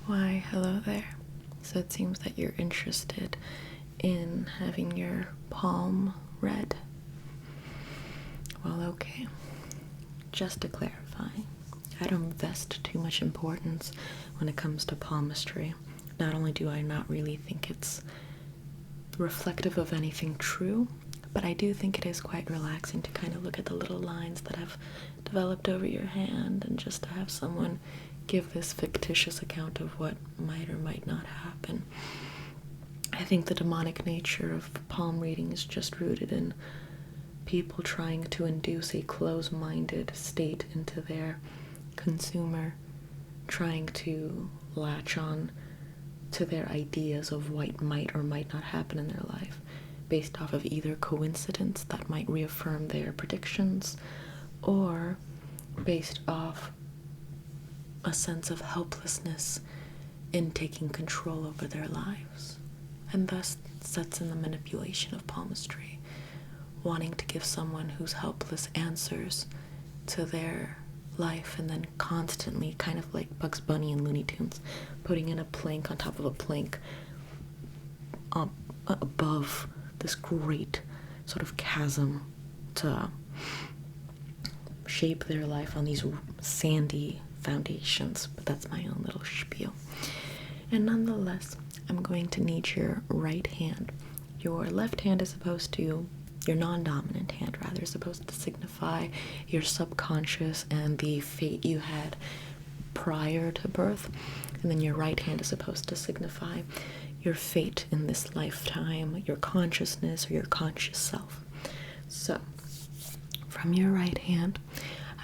Why, hello there. So it seems that you're interested in having your palm read. Well, okay. Just to clarify, I don't invest too much importance when it comes to palmistry. Not only do I not really think it's reflective of anything true, but I do think it is quite relaxing to kind of look at the little lines that have developed over your hand and just to have someone give this fictitious account of what might or might not happen. I think the demonic nature of palm reading is just rooted in people trying to induce a closed-minded state into their consumer, trying to latch on to their ideas of what might or might not happen in their life, based off of either coincidence that might reaffirm their predictions, or based off a sense of helplessness in taking control over their lives, and thus sets in the manipulation of palmistry, wanting to give someone who's helpless answers to their life, and then constantly, kind of like Bugs Bunny and Looney Tunes, putting in a plank on top of a plank above this great sort of chasm to shape their life on these sandy foundations. But that's my own little spiel. And nonetheless, I'm going to need your right hand. Your left hand is supposed to, your non-dominant hand rather, is supposed to signify your subconscious and the fate you had prior to birth. And then your right hand is supposed to signify your fate in this lifetime, your consciousness or your conscious self. So, from your right hand,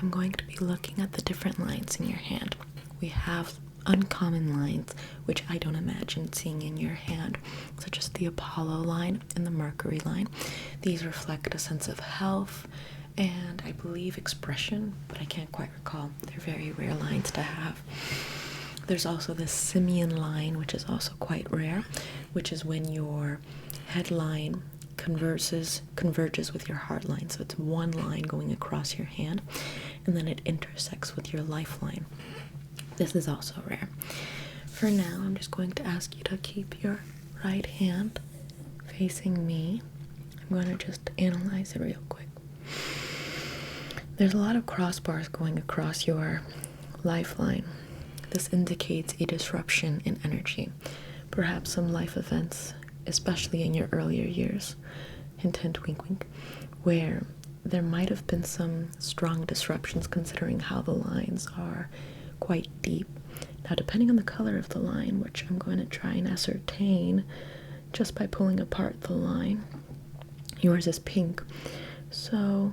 I'm going to be looking at the different lines in your hand. We have uncommon lines, which I don't imagine seeing in your hand, such as the Apollo line and the Mercury line. These reflect a sense of health and, I believe, expression, but I can't quite recall. They're very rare lines to have. There's also the Simian line, which is also quite rare, which is when your headline converges with your heart line. So it's one line going across your hand, and then it intersects with your lifeline. This is also rare. For now, I'm just going to ask you to keep your right hand facing me. I'm going to just analyze it real quick. There's a lot of crossbars going across your lifeline. This indicates a disruption in energy, perhaps some life events, especially in your earlier years, hint hint wink wink, where there might have been some strong disruptions considering how the lines are quite deep. Now, depending on the color of the line, which I'm going to try and ascertain just by pulling apart the line, yours is pink, so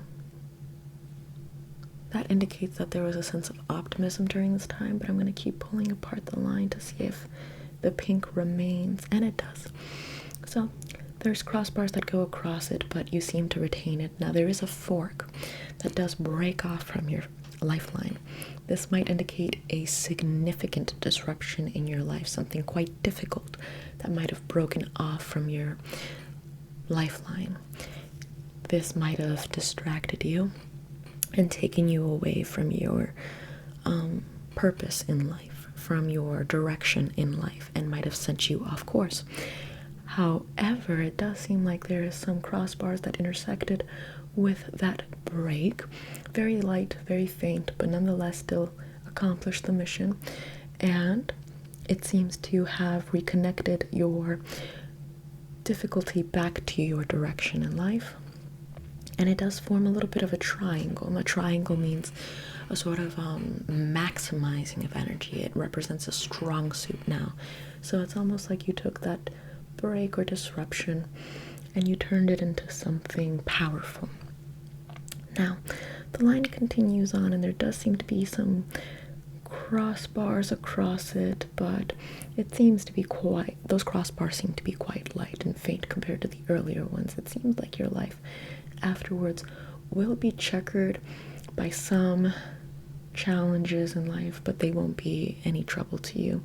that indicates that there was a sense of optimism during this time, but I'm going to keep pulling apart the line to see if the pink remains, and it does. So there's crossbars that go across it, but you seem to retain it. Now, there is a fork that does break off from your lifeline. This might indicate a significant disruption in your life, something quite difficult that might have broken off from your lifeline. This might have distracted you and taken you away from your purpose in life, from your direction in life, and might have sent you off course. However, it does seem like there is some crossbars that intersected with that break. Very light, very faint, but nonetheless still accomplished the mission. And it seems to have reconnected your difficulty back to your direction in life. And it does form a little bit of a triangle. And a triangle means a sort of maximizing of energy. It represents a strong suit now. So it's almost like you took that break or disruption and you turned it into something powerful. Now, the line continues on, and there does seem to be some crossbars across it, but it seems to be those crossbars seem to be quite light and faint compared to the earlier ones. It seems like your life afterwards will be checkered by some challenges in life, but they won't be any trouble to you.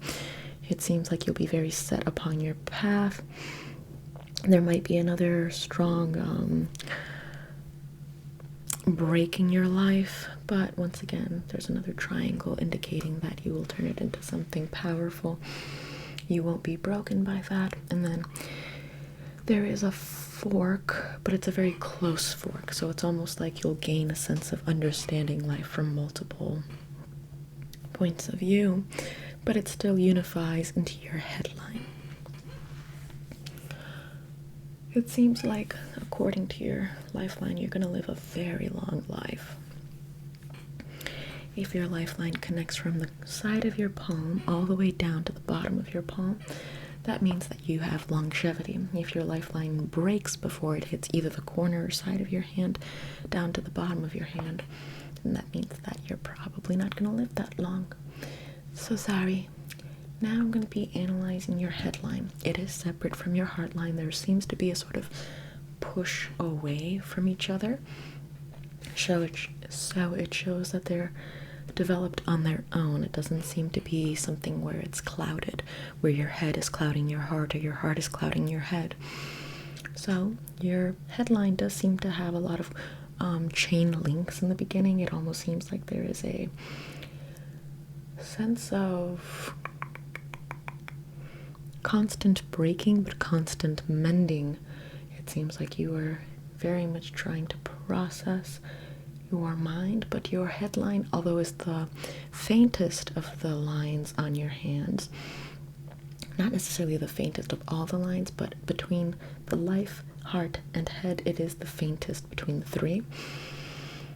It seems like you'll be very set upon your path. There might be another strong breaking your life, but once again, there's another triangle indicating that you will turn it into something powerful. You won't be broken by that. And then there is a fork, but it's a very close fork, so it's almost like you'll gain a sense of understanding life from multiple points of view, but it still unifies into your headline. It seems like, according to your lifeline, you're going to live a very long life. If your lifeline connects from the side of your palm all the way down to the bottom of your palm, that means that you have longevity. If your lifeline breaks before it hits either the corner or side of your hand down to the bottom of your hand, then that means that you're probably not going to live that long. So sorry. Now I'm going to be analyzing your headline. It is separate from your heart line. There seems to be a sort of push away from each other. So it shows that they're developed on their own. It doesn't seem to be something where it's clouded, where your head is clouding your heart or your heart is clouding your head. So your headline does seem to have a lot of chain links in the beginning. It almost seems like there is a sense of constant breaking but constant mending. It seems like you are very much trying to process your mind, but your headline, although is the faintest of the lines on your hands, not necessarily the faintest of all the lines, but between the life, heart, and head, it is the faintest between the three.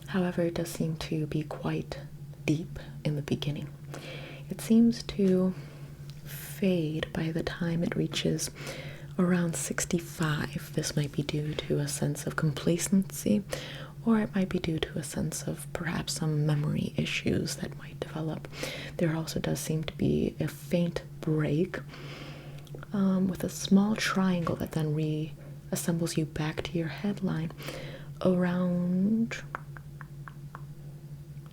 However, it does seem to be quite deep in the beginning. It seems to fade by the time it reaches around 65. This might be due to a sense of complacency, or it might be due to a sense of perhaps some memory issues that might develop. There also does seem to be a faint break with a small triangle that then reassembles you back to your headline around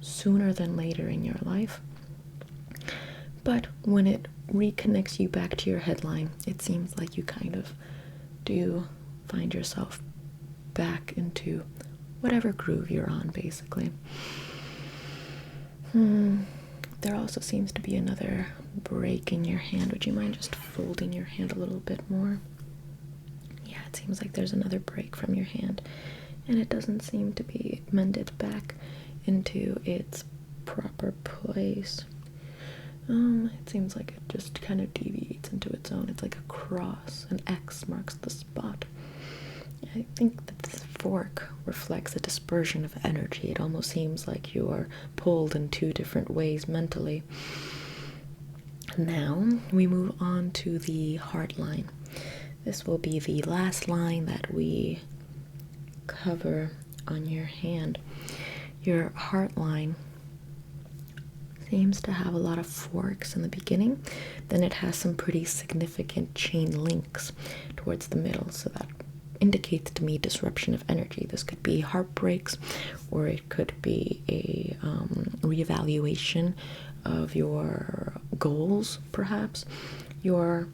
sooner than later in your life. But when it reconnects you back to your headline, it seems like you kind of do find yourself back into whatever groove you're on, basically. There also seems to be another break in your hand. Would you mind just folding your hand a little bit more? Yeah, it seems like there's another break from your hand, and it doesn't seem to be mended back into its proper place. It seems like it just kind of deviates into its own. It's like a cross. An X marks the spot. I think that this fork reflects a dispersion of energy. It almost seems like you are pulled in two different ways mentally. Now we move on to the heart line. This will be the last line that we cover on your hand. Your heart line seems to have a lot of forks in the beginning. Then it has some pretty significant chain links towards the middle, so that indicates to me disruption of energy. This could be heartbreaks, or it could be a reevaluation of your goals, perhaps. Your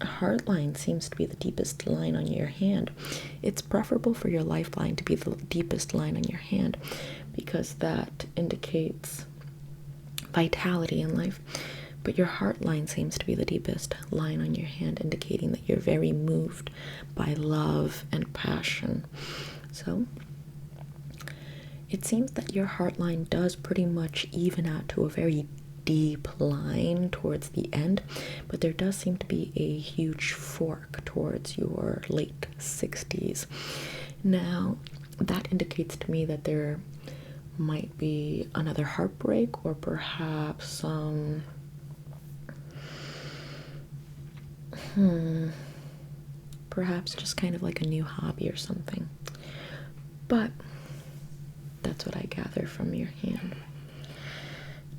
heart line seems to be the deepest line on your hand. It's preferable for your lifeline to be the deepest line on your hand, because that indicates vitality in life. But your heart line seems to be the deepest line on your hand, indicating that you're very moved by love and passion. So it seems that your heart line does pretty much even out to a very deep line towards the end, but there does seem to be a huge fork towards your late 60s. Now, that indicates to me that there might be another heartbreak, or perhaps perhaps just kind of like a new hobby or something. But that's what I gather from your hand.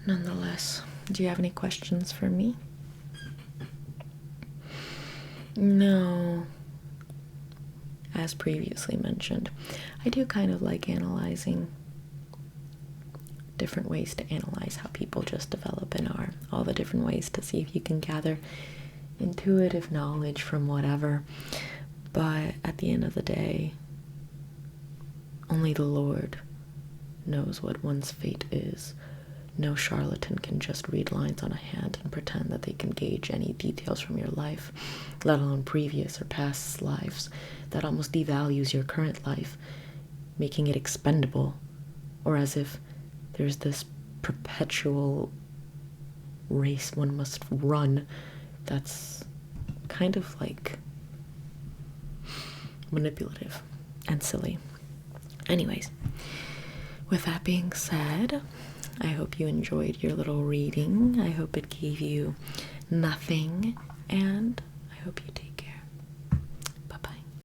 Nonetheless, do you have any questions for me? No. As previously mentioned, I do kind of like analyzing different ways to analyze how people just develop and are, all the different ways to see if you can gather intuitive knowledge from whatever. But at the end of the day, Only the Lord knows what one's fate is. No charlatan can just read lines on a hand and pretend that they can gauge any details from your life, let alone previous or past lives. That almost devalues your current life, making it expendable, or as if there's this perpetual race one must run that's kind of like manipulative and silly. Anyways, with that being said, I hope you enjoyed your little reading. I hope it gave you nothing, and I hope you take